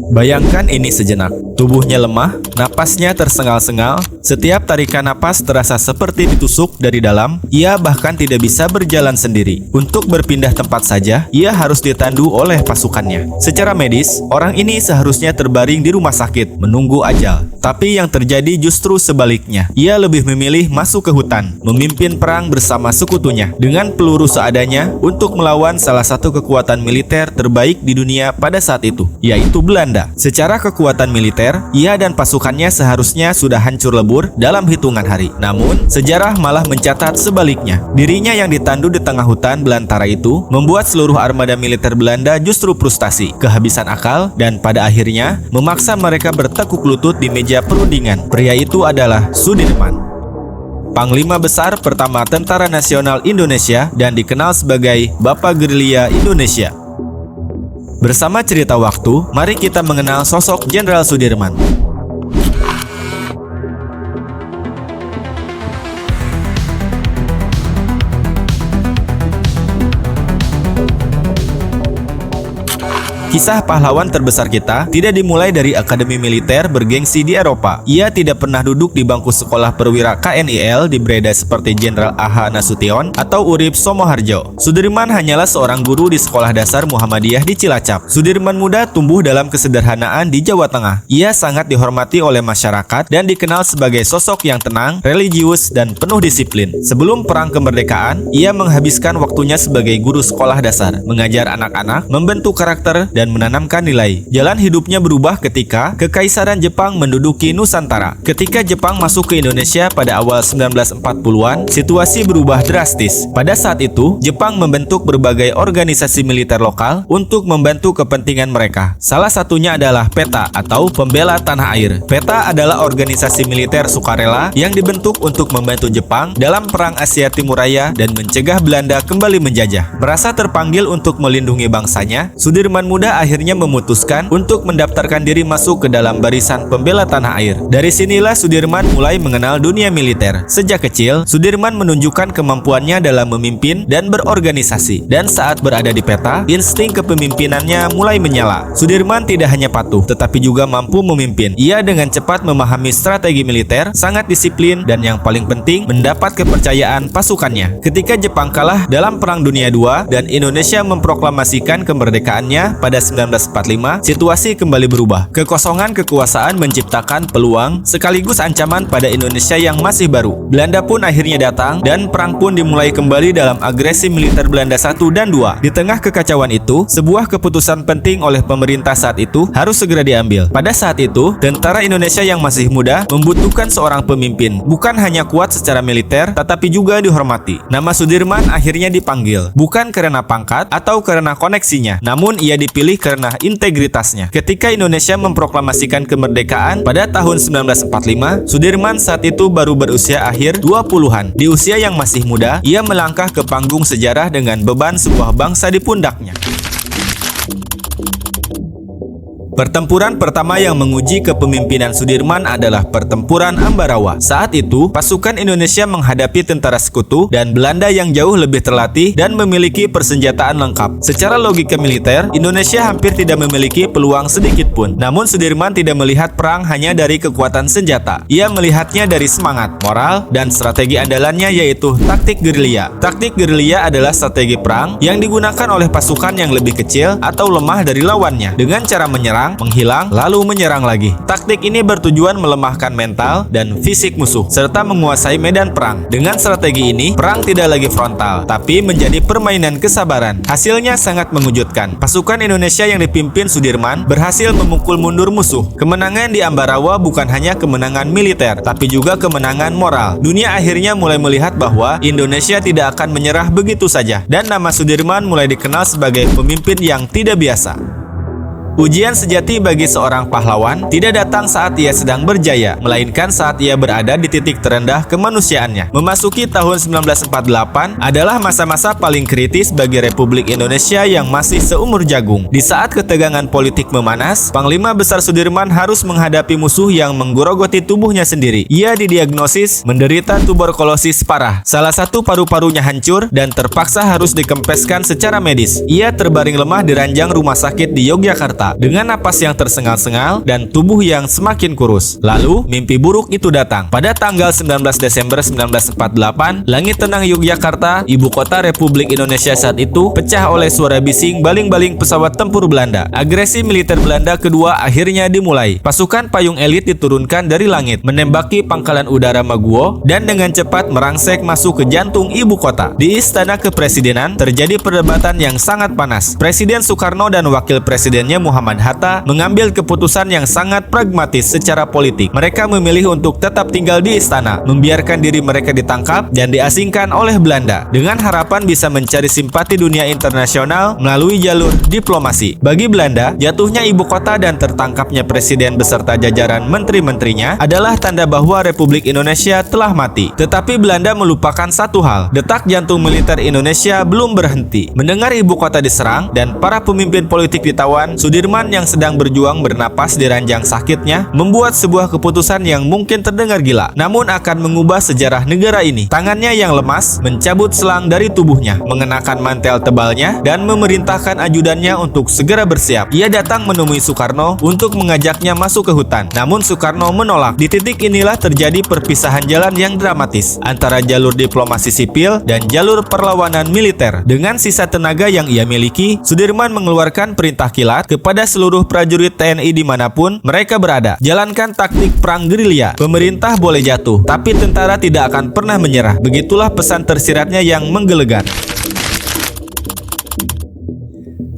Bayangkan ini sejenak. Tubuhnya lemah, napasnya tersengal-sengal, setiap tarikan napas terasa seperti ditusuk dari dalam, ia bahkan tidak bisa berjalan sendiri. Untuk berpindah tempat saja, ia harus ditandu oleh pasukannya. Secara medis, orang ini seharusnya terbaring di rumah sakit, menunggu ajal. Tapi yang terjadi justru sebaliknya. Ia lebih memilih masuk ke hutan, memimpin perang bersama sekutunya, dengan peluru seadanya untuk melawan salah satu kekuatan militer terbaik di dunia pada saat itu, yaitu Belanda. Secara kekuatan militer, ia dan pasukannya seharusnya sudah hancur lebur dalam hitungan hari. Namun, sejarah malah mencatat sebaliknya. Dirinya yang ditandu di tengah hutan belantara itu membuat seluruh armada militer Belanda justru frustasi, kehabisan akal, dan pada akhirnya memaksa mereka bertekuk lutut di meja perundingan. Pria itu adalah Sudirman, Panglima Besar pertama Tentara Nasional Indonesia dan dikenal sebagai Bapak Gerilya Indonesia. Bersama cerita waktu, mari kita mengenal sosok Jenderal Sudirman. Kisah pahlawan terbesar kita tidak dimulai dari akademi militer bergengsi di Eropa. Ia tidak pernah duduk di bangku sekolah perwira KNIL di Breda seperti Jenderal A.H. Nasution atau Urip Somoharjo. Sudirman hanyalah seorang guru di Sekolah Dasar Muhammadiyah di Cilacap. Sudirman muda tumbuh dalam kesederhanaan di Jawa Tengah. Ia sangat dihormati oleh masyarakat dan dikenal sebagai sosok yang tenang, religius, dan penuh disiplin. Sebelum perang kemerdekaan, ia menghabiskan waktunya sebagai guru sekolah dasar, mengajar anak-anak, membentuk karakter, dan menanamkan nilai. Jalan hidupnya berubah ketika Kekaisaran Jepang menduduki Nusantara. Ketika Jepang masuk ke Indonesia pada awal 1940-an, situasi berubah drastis. Pada saat itu, Jepang membentuk berbagai organisasi militer lokal untuk membantu kepentingan mereka. Salah satunya adalah PETA atau Pembela Tanah Air. PETA adalah organisasi militer sukarela yang dibentuk untuk membantu Jepang dalam Perang Asia Timur Raya dan mencegah Belanda kembali menjajah. Merasa terpanggil untuk melindungi bangsanya, Sudirman muda akhirnya memutuskan untuk mendaftarkan diri masuk ke dalam barisan pembela tanah air. Dari sinilah Sudirman mulai mengenal dunia militer. Sejak kecil, Sudirman menunjukkan kemampuannya dalam memimpin dan berorganisasi. Dan saat berada di PETA, insting kepemimpinannya mulai menyala. Sudirman tidak hanya patuh, tetapi juga mampu memimpin. Ia dengan cepat memahami strategi militer, sangat disiplin, dan yang paling penting, mendapat kepercayaan pasukannya. Ketika Jepang kalah dalam Perang Dunia II dan Indonesia memproklamasikan kemerdekaannya pada 1945, situasi kembali berubah. Kekosongan kekuasaan menciptakan peluang sekaligus ancaman pada Indonesia yang masih baru. Belanda pun akhirnya datang dan perang pun dimulai kembali dalam agresi militer Belanda 1 dan 2. Di tengah kekacauan itu, sebuah keputusan penting oleh pemerintah saat itu harus segera diambil. Pada saat itu, tentara Indonesia yang masih muda membutuhkan seorang pemimpin, bukan hanya kuat secara militer, tetapi juga dihormati. Nama Sudirman akhirnya dipanggil, bukan karena pangkat atau karena koneksinya, namun ia dipilih karena integritasnya. Ketika Indonesia memproklamasikan kemerdekaan pada tahun 1945, Sudirman saat itu baru berusia akhir 20-an. Di usia yang masih muda, ia melangkah ke panggung sejarah dengan beban sebuah bangsa di pundaknya. Pertempuran pertama yang menguji kepemimpinan Sudirman adalah Pertempuran Ambarawa. Saat itu, pasukan Indonesia menghadapi tentara sekutu dan Belanda yang jauh lebih terlatih dan memiliki persenjataan lengkap. Secara logika militer, Indonesia hampir tidak memiliki peluang sedikit pun. Namun Sudirman tidak melihat perang hanya dari kekuatan senjata. Ia melihatnya dari semangat, moral, dan strategi andalannya yaitu taktik gerilya. Taktik gerilya adalah strategi perang yang digunakan oleh pasukan yang lebih kecil atau lemah dari lawannya dengan cara menyerang, menghilang, lalu menyerang lagi. Taktik ini bertujuan melemahkan mental dan fisik musuh, serta menguasai medan perang. Dengan strategi ini, perang tidak lagi frontal, tapi menjadi permainan kesabaran. Hasilnya sangat mengejutkan. Pasukan Indonesia yang dipimpin Sudirman berhasil memukul mundur musuh. Kemenangan di Ambarawa bukan hanya kemenangan militer, tapi juga kemenangan moral. Dunia akhirnya mulai melihat bahwa Indonesia tidak akan menyerah begitu saja, dan nama Sudirman mulai dikenal sebagai pemimpin yang tidak biasa. Ujian sejati bagi seorang pahlawan tidak datang saat ia sedang berjaya, melainkan saat ia berada di titik terendah kemanusiaannya. Memasuki tahun 1948 adalah masa-masa paling kritis bagi Republik Indonesia yang masih seumur jagung. Di saat ketegangan politik memanas, Panglima Besar Sudirman harus menghadapi musuh yang menggerogoti tubuhnya sendiri. Ia didiagnosis menderita tuberkulosis parah. Salah satu paru-parunya hancur dan terpaksa harus dikempeskan secara medis. Ia terbaring lemah di ranjang rumah sakit di Yogyakarta dengan napas yang tersengal-sengal dan tubuh yang semakin kurus. Lalu, mimpi buruk itu datang. Pada tanggal 19 Desember 1948, langit tenang Yogyakarta, ibu kota Republik Indonesia saat itu, pecah oleh suara bising baling-baling pesawat tempur Belanda. Agresi militer Belanda kedua akhirnya dimulai. Pasukan payung elit diturunkan dari langit, menembaki pangkalan udara Maguwo, dan dengan cepat merangsek masuk ke jantung ibu kota. Di Istana Kepresidenan, terjadi perdebatan yang sangat panas. Presiden Soekarno dan Wakil Presidennya Muhammad Hatta mengambil keputusan yang sangat pragmatis secara politik. Mereka memilih untuk tetap tinggal di istana, membiarkan diri mereka ditangkap dan diasingkan oleh Belanda, dengan harapan bisa mencari simpati dunia internasional melalui jalur diplomasi. Bagi Belanda, jatuhnya ibu kota dan tertangkapnya presiden beserta jajaran menteri-menterinya adalah tanda bahwa Republik Indonesia telah mati. Tetapi Belanda melupakan satu hal, detak jantung militer Indonesia belum berhenti. Mendengar ibu kota diserang dan para pemimpin politik ditawan, Sudirman yang sedang berjuang bernapas di ranjang sakitnya membuat sebuah keputusan yang mungkin terdengar gila, namun akan mengubah sejarah negara ini. Tangannya yang lemas mencabut selang dari tubuhnya, mengenakan mantel tebalnya, dan memerintahkan ajudannya untuk segera bersiap. Ia datang menemui Soekarno untuk mengajaknya masuk ke hutan, namun Soekarno menolak. Di titik inilah terjadi perpisahan jalan yang dramatis antara jalur diplomasi sipil dan jalur perlawanan militer. Dengan sisa tenaga yang ia miliki, Sudirman mengeluarkan perintah kilat kepada seluruh prajurit TNI dimanapun mereka berada. Jalankan taktik perang gerilya. Pemerintah boleh jatuh, tapi tentara tidak akan pernah menyerah. Begitulah pesan tersiratnya yang menggelegar.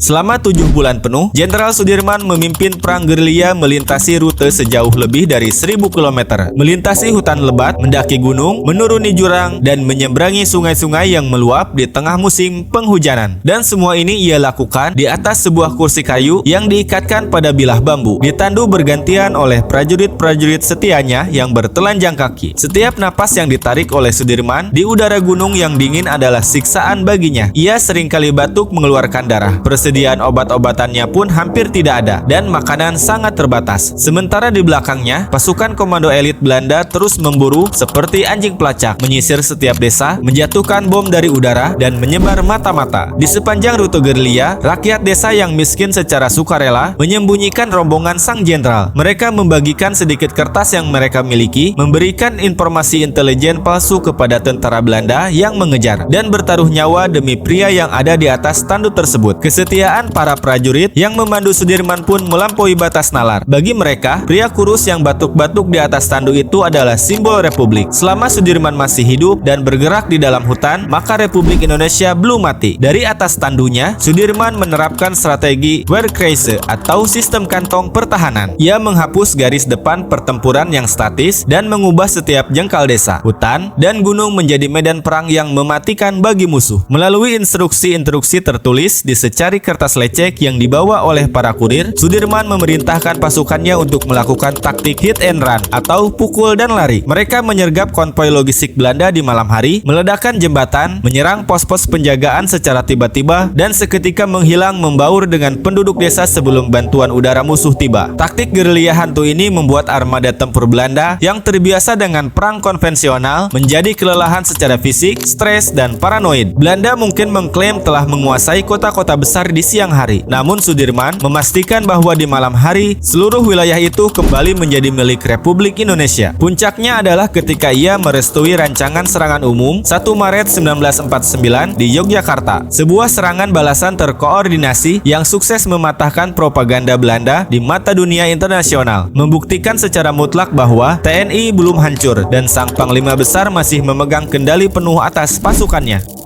Selama 7 bulan penuh, Jenderal Sudirman memimpin perang gerilya melintasi rute sejauh lebih dari 1000 km, melintasi hutan lebat, mendaki gunung, menuruni jurang, dan menyeberangi sungai-sungai yang meluap di tengah musim penghujanan. Dan semua ini ia lakukan di atas sebuah kursi kayu yang diikatkan pada bilah bambu, ditandu bergantian oleh prajurit-prajurit setianya yang bertelanjang kaki. Setiap napas yang ditarik oleh Sudirman di udara gunung yang dingin adalah siksaan baginya. Ia seringkali batuk mengeluarkan darah. Persediaan obat-obatannya pun hampir tidak ada dan makanan sangat terbatas. Sementara di belakangnya, pasukan komando elit Belanda terus memburu seperti anjing pelacak, menyisir setiap desa, menjatuhkan bom dari udara, dan menyebar mata-mata. Di sepanjang rute gerilya, rakyat desa yang miskin secara sukarela menyembunyikan rombongan sang jenderal. Mereka membagikan sedikit kertas yang mereka miliki, memberikan informasi intelijen palsu kepada tentara Belanda yang mengejar, dan bertaruh nyawa demi pria yang ada di atas tanduk tersebut. Kesetiaan para prajurit yang memandu Sudirman pun melampaui batas nalar. Bagi mereka, pria kurus yang batuk-batuk di atas tanduk itu adalah simbol Republik. Selama Sudirman masih hidup dan bergerak di dalam hutan, maka Republik Indonesia belum mati. Dari atas tandunya, Sudirman menerapkan strategi Wehrkreise atau sistem kantong pertahanan. Ia menghapus garis depan pertempuran yang statis dan mengubah setiap jengkal desa, hutan, dan gunung menjadi medan perang yang mematikan bagi musuh. Melalui instruksi-instruksi tertulis di secari kertas lecek yang dibawa oleh para kurir, Sudirman memerintahkan pasukannya untuk melakukan taktik hit and run atau pukul dan lari. Mereka menyergap konvoi logistik Belanda di malam hari, meledakkan jembatan, menyerang pos-pos penjagaan secara tiba-tiba, dan seketika menghilang membaur dengan penduduk desa sebelum bantuan udara musuh tiba. Taktik gerilya hantu ini membuat armada tempur Belanda yang terbiasa dengan perang konvensional menjadi kelelahan secara fisik, stres, dan paranoid. Belanda mungkin mengklaim telah menguasai kota-kota besar di siang hari. Namun Sudirman memastikan bahwa di malam hari seluruh wilayah itu kembali menjadi milik Republik Indonesia. Puncaknya adalah ketika ia merestui rancangan serangan umum 1 Maret 1949 di Yogyakarta. Sebuah serangan balasan terkoordinasi yang sukses mematahkan propaganda Belanda di mata dunia internasional, membuktikan secara mutlak bahwa TNI belum hancur dan sang Panglima Besar masih memegang kendali penuh atas pasukannya.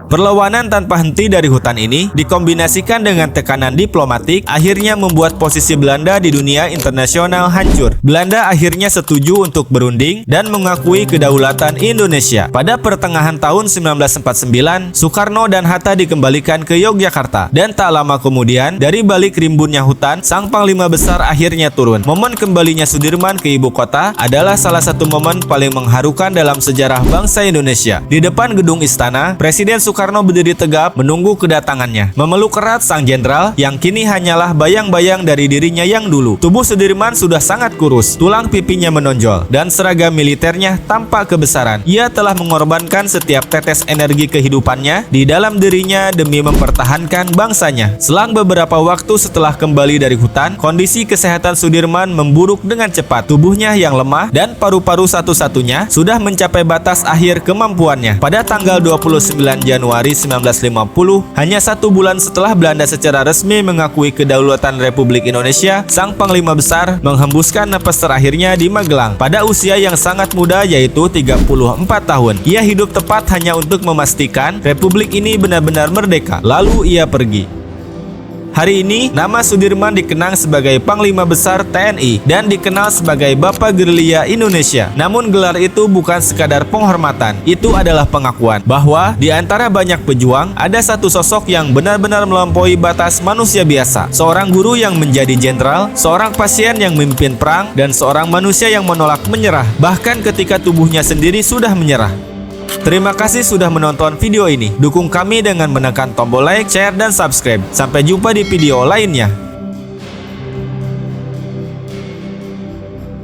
Perlawanan tanpa henti dari hutan ini dikombinasikan dengan tekanan diplomatik akhirnya membuat posisi Belanda di dunia internasional hancur. Belanda akhirnya setuju untuk berunding dan mengakui kedaulatan Indonesia. Pada pertengahan tahun 1949, Soekarno dan Hatta dikembalikan ke Yogyakarta. Dan tak lama kemudian, dari balik rimbunnya hutan, sang panglima besar akhirnya turun. Momen kembalinya Sudirman ke ibu kota adalah salah satu momen paling mengharukan dalam sejarah bangsa Indonesia. Di depan gedung istana, Presiden Soekarno berdiri tegap menunggu kedatangannya. Memeluk erat sang jenderal yang kini hanyalah bayang-bayang dari dirinya yang dulu. Tubuh Sudirman sudah sangat kurus, tulang pipinya menonjol, dan seragam militernya tampak kebesaran. Ia telah mengorbankan setiap tetes energi kehidupannya di dalam dirinya demi mempertahankan bangsanya. Selang beberapa waktu setelah kembali dari hutan, kondisi kesehatan Sudirman memburuk dengan cepat. Tubuhnya yang lemah dan paru-paru satu-satunya sudah mencapai batas akhir kemampuannya. Pada tanggal 29 Januari 1950, hanya 1 bulan setelah Belanda secara resmi mengakui kedaulatan Republik Indonesia, sang panglima besar menghembuskan napas terakhirnya di Magelang pada usia yang sangat muda, yaitu 34 tahun. Ia hidup tepat hanya untuk memastikan Republik ini benar-benar merdeka. Lalu ia pergi. Hari ini, nama Sudirman dikenang sebagai Panglima Besar TNI dan dikenal sebagai Bapak Gerilya Indonesia. Namun gelar itu bukan sekadar penghormatan, itu adalah pengakuan bahwa di antara banyak pejuang, ada satu sosok yang benar-benar melampaui batas manusia biasa. Seorang guru yang menjadi jenderal, seorang pasien yang memimpin perang, dan seorang manusia yang menolak menyerah, bahkan ketika tubuhnya sendiri sudah menyerah. Terima kasih sudah menonton video ini. Dukung kami dengan menekan tombol like, share, dan subscribe. Sampai jumpa di video lainnya.